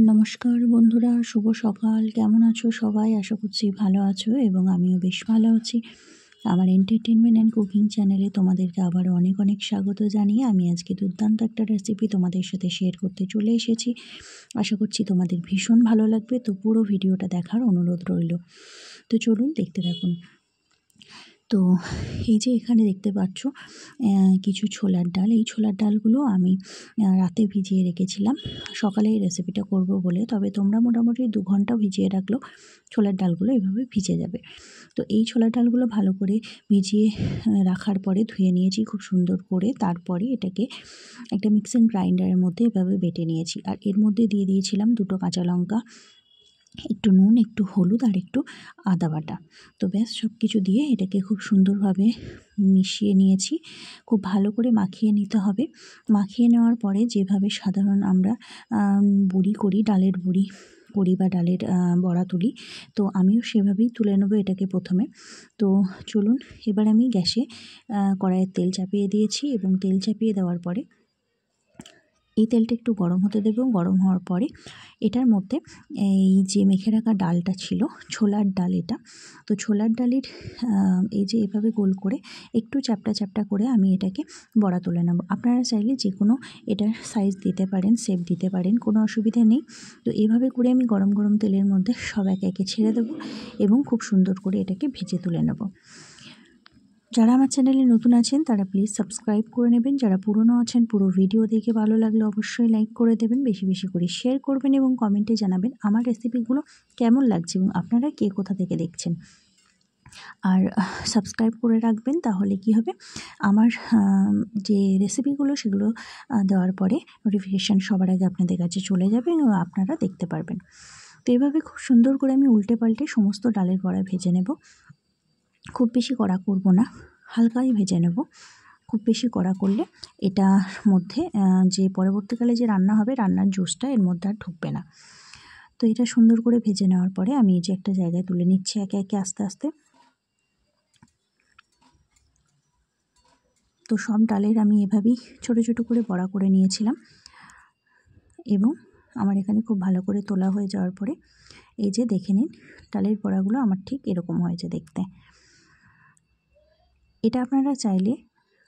নমস্কার বন্ধুরা, শুভ সকাল। কেমন আছো সবাই? আশা করছি ভালো আছো এবং আমিও বেশ ভালো আছি। আমার এন্টারটেনমেন্ট অ্যান্ড কুকিং চ্যানেলে তোমাদেরকে আবারও অনেক অনেক স্বাগত জানিয়ে আমি আজকে দুর্দান্ত একটা রেসিপি তোমাদের সাথে শেয়ার করতে চলে এসেছি। আশা করছি তোমাদের ভীষণ ভালো লাগবে, তো পুরো ভিডিওটা দেখার অনুরোধ রইল। তো চলুন দেখতে থাকুন। তো এই যে এখানে দেখতে পাচ্ছ কিছু ছোলার ডাল। এই ছোলার ডালগুলো আমি রাতে ভিজিয়ে রেখেছিলাম সকালে এই রেসিপিটা করব বলে। তবে তোমরা মোটামুটি 2 ঘন্টা ভিজিয়ে রাখলেও ছোলার ডালগুলো এভাবে ভিজে যাবে। তো এই ছোলার ডালগুলো ভালো করে ভিজিয়ে রাখার পরে ধুয়ে নিয়েছি খুব সুন্দর করে। তারপরে এটাকে একটা মিক্সিং গ্রাইন্ডারের মধ্যে এভাবে বেটে নিয়েছি। আর এর মধ্যে দিয়ে দিয়েছিলাম 2টো কাঁচা লঙ্কা, একটু নুন, একটু হলুদ আর একটু আদা বাটা। তো ব্যাস সব কিছু দিয়ে এটাকে খুব সুন্দরভাবে মিশিয়ে নিয়েছি। খুব ভালো করে মাখিয়ে নিতে হবে। মাখিয়ে নেওয়ার পরে যেভাবে সাধারণ আমরা বড়ি করি, ডালের বড়ি করি বা ডালের বড়া তুলি, তো আমিও সেভাবেই তুলে নেবো এটাকে প্রথমে। তো চলুন, এবার আমি গ্যাসে কড়াইয়ে তেল চাপিয়ে দিয়েছি এবং তেল চাপিয়ে দেওয়ার পরে এই তেলটা একটু গরম হতে দেব। গরম হওয়ার পরে এটার মধ্যে এই যে মেখে রাখা ডালটা ছিল, ছোলার ডাল এটা, তো ছোলার ডালের এই যে এভাবে গোল করে একটু চ্যাপ্টা চ্যাপ্টা করে আমি এটাকে বড়া তুলে নেব। আপনারা চাইলে যে কোনো এটার সাইজ দিতে পারেন, শেপ দিতে পারেন, কোনো অসুবিধা নেই। তো এভাবে করে আমি গরম গরম তেলের মধ্যে সব একে একে ছেড়ে দেবো এবং খুব সুন্দর করে এটাকে ভেজে তুলে নেব। যারা আমার চ্যানেলে নতুন আছেন তারা প্লিজ সাবস্ক্রাইব করে নেবেন। যারা পুরনো আছেন পুরো ভিডিও দেখে ভালো লাগলে অবশ্যই লাইক করে দেবেন, বেশি বেশি করে শেয়ার করবেন এবং কমেন্টে জানাবেন আমার রেসিপিগুলো কেমন লাগছে এবং আপনারা কে কোথা থেকে দেখছেন। আর সাবস্ক্রাইব করে রাখবেন, তাহলে কি হবে, আমার যে রেসিপিগুলো সেগুলো দেওয়ার পরে নোটিফিকেশান সবার আগে আপনাদের কাছে চলে যাবে এবং আপনারা দেখতে পারবেন। তো এভাবে খুব সুন্দর করে আমি উল্টে পাল্টে সমস্ত ডালের বড়া ভেজে নেব। খুব বেশি কড়া করব না, হালকাই ভেজে নেব। খুব বেশি কড়া করলে এটার মধ্যে যে পরবর্তীকালে যে রান্না হবে, রান্নার জুসটা এর মধ্যে আর ঢুকবে না। তো এটা সুন্দর করে ভেজে নেওয়ার পরে আমি এই যে একটা জায়গায় তুলে নিচ্ছি একে একে আস্তে আস্তে। তো সব ডালের আমি এভাবেই ছোট ছোট করে বড়া করে নিয়েছিলাম এবং আমার এখানে খুব ভালো করে তোলা হয়ে যাওয়ার পরে এই যে দেখে নিন, ডালের বড়াগুলো আমার ঠিক এরকম হয়েছে দেখতে। এটা আপনারা চাইলে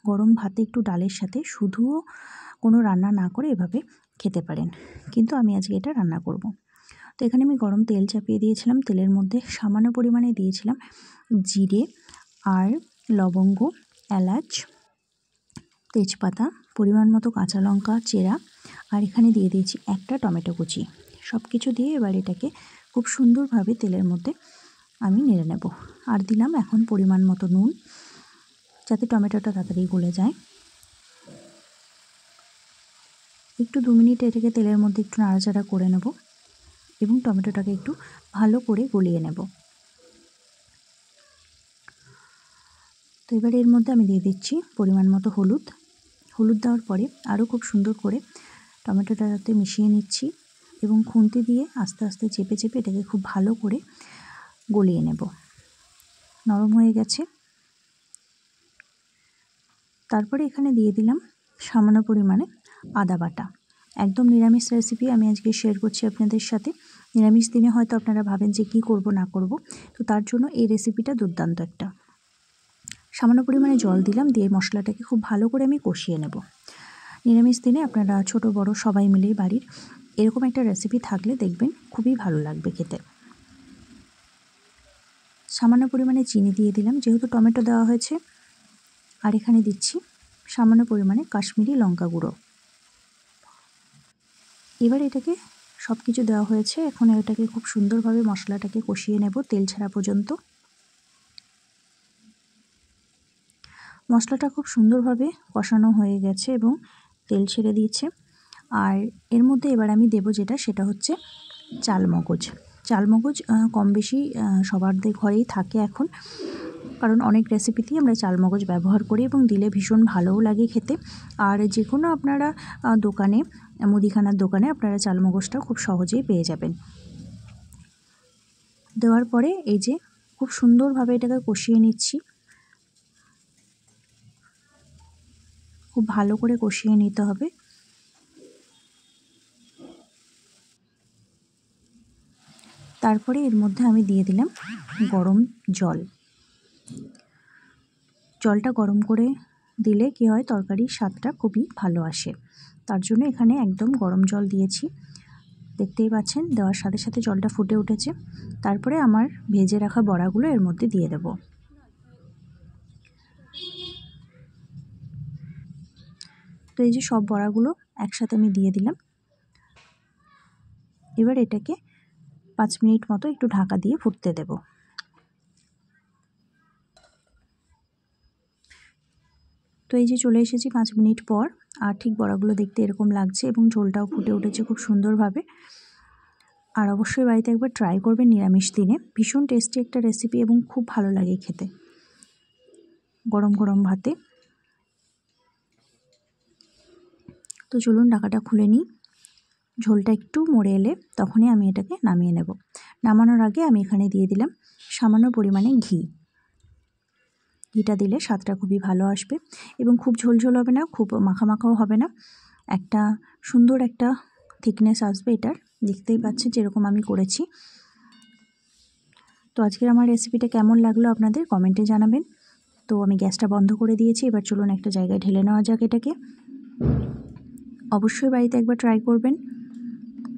গরম ভাতে একটু ডালের সাথে শুধুও কোনো রান্না না করে এভাবে খেতে পারেন, কিন্তু আমি আজকে এটা রান্না করব। তো এখানে আমি গরম তেল চাপিয়ে দিয়েছিলাম। তেলের মধ্যে সামান্য পরিমাণে দিয়েছিলাম জিরে আর লবঙ্গ, এলাচ, তেজপাতা, পরিমাণ মতো কাঁচা লঙ্কা চেরা, আর এখানে দিয়ে দিয়েছি একটা টমেটো কুচি। সব কিছু দিয়ে এবার এটাকে খুব সুন্দরভাবে তেলের মধ্যে আমি নেড়ে নেব। আর দিলাম এখন পরিমাণ মতো নুন, যাতে টমেটোটা তাড়াতাড়ি গলে যায়। একটু 2 মিনিট এটাকে তেলের মধ্যে একটু নাড়াচাড়া করে নেব এবং টমেটোটাকে একটু ভালো করে গলিয়ে নেব। তো এবার এর মধ্যে আমি দিয়ে দিচ্ছি পরিমাণ মতো হলুদ। হলুদ দেওয়ার পরে আরও খুব সুন্দর করে টমেটোটাতে মিশিয়ে নিচ্ছি এবং খুন্তি দিয়ে আস্তে আস্তে চেপে চেপে এটাকে খুব ভালো করে গলিয়ে নেব। নরম হয়ে গেছে। তারপরে এখানে দিয়ে দিলাম সামান্য পরিমাণে আদা বাটা। একদম নিরামিষ রেসিপি আমি আজকে শেয়ার করছি আপনাদের সাথে। নিরামিষ দিনে হয়তো আপনারা ভাবেন যে কী করব না করব, তো তার জন্য এই রেসিপিটা দুর্দান্ত একটা। সামান্য পরিমাণে জল দিলাম, দিয়ে মশলাটাকে খুব ভালো করে আমি কষিয়ে নেব। নিরামিষ দিনে আপনারা ছোট বড় সবাই মিলে বাড়ির এরকম একটা রেসিপি থাকলে দেখবেন খুবই ভালো লাগবে খেতে। সামান্য পরিমাণে চিনি দিয়ে দিলাম যেহেতু টমেটো দেওয়া হয়েছে। আর এখানে দিচ্ছি সামান্য পরিমাণে কাশ্মীরি লঙ্কা গুঁড়ো। এবার এটাকে সব কিছু দেওয়া হয়েছে, এখন এটাকে খুব সুন্দরভাবে মশলাটাকে কষিয়ে নেব তেল ছাড়া পর্যন্ত। মশলাটা খুব সুন্দরভাবে কষানো হয়ে গেছে এবং তেল ছেড়ে দিয়েছে। আর এর মধ্যে এবার আমি দেব যেটা, সেটা হচ্ছে চালমগজ। চালমগজ কম বেশি সবারদের ঘরেই থাকে এখন, কারণ অনেক রেসিপিতেই আমরা চালমগজ ব্যবহার করি এবং দিলে ভীষণ ভালোও লাগে খেতে। আর যে কোনো আপনারা দোকানে, মুদিখানার দোকানে আপনারা চালমগজটা খুব সহজেই পেয়ে যাবেন। দেওয়ার পরে এই যে খুব সুন্দরভাবে এটাকে কষিয়ে নিচ্ছি। খুব ভালো করে কষিয়ে নিতে হবে। তারপরে এর মধ্যে আমি দিয়ে দিলাম গরম জল। জলটা গরম করে দিলে কী হয়, তরকারির স্বাদটা খুবই ভালো আসে। তার জন্য এখানে একদম গরম জল দিয়েছি। দেখতেই পাচ্ছেন দেওয়ার সাথে সাথে জলটা ফুটে উঠেছে। তারপরে আমার ভেজে রাখা বড়াগুলো এর মধ্যে দিয়ে দেব। তো এই যে সব বড়াগুলো একসাথে আমি দিয়ে দিলাম। এবার এটাকে 5 মিনিট মতো একটু ঢাকা দিয়ে ফুটতে দেব। তো এই যে চলে এসেছি 5 মিনিট পর, আর ঠিক বড়াগুলো দেখতে এরকম লাগছে এবং ঝোলটাও ফুটে উঠেছে খুব সুন্দরভাবে। আর অবশ্যই বাড়িতে একবার ট্রাই করবেন নিরামিষ দিনে, ভীষণ টেস্টি একটা রেসিপি এবং খুব ভালো লাগে খেতে গরম গরম ভাতে। তো চলুন ঢাকাটা খুলে নিই। ঝোলটা একটু মরে এলে তখনই আমি এটাকে নামিয়ে নেব। নামানোর আগে আমি এখানে দিয়ে দিলাম সামান্য পরিমাণে ঘি। ঘিটা দিলে স্বাদটা খুবই ভালো আসবে এবং খুব ঝোলঝোল হবে না, খুব মাখামাখাও হবে না, একটা সুন্দর একটা থিকনেস আসবে এটার। দেখতেই পাচ্ছেন যেরকম আমি করেছি। তো আজকের আমার রেসিপিটা কেমন লাগলো আপনাদের কমেন্টে জানাবেন। তো আমি গ্যাসটা বন্ধ করে দিয়েছি। এবার চলুন একটা জায়গায় ঢেলে নেওয়া যাক এটাকে। অবশ্যই বাড়িতে একবার ট্রাই করবেন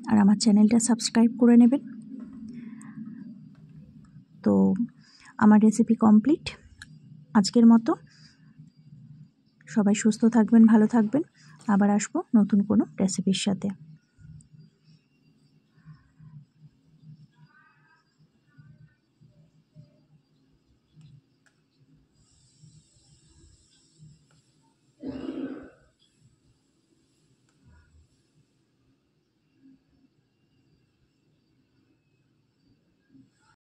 আর আমার চ্যানেলটা সাবস্ক্রাইব করে নেবেন। তো আমার রেসিপি কমপ্লিট আজকের মতো। সবাই সুস্থ থাকবেন, ভালো থাকবেন। আবার আসবো নতুন কোনো রেসিপির সাথে।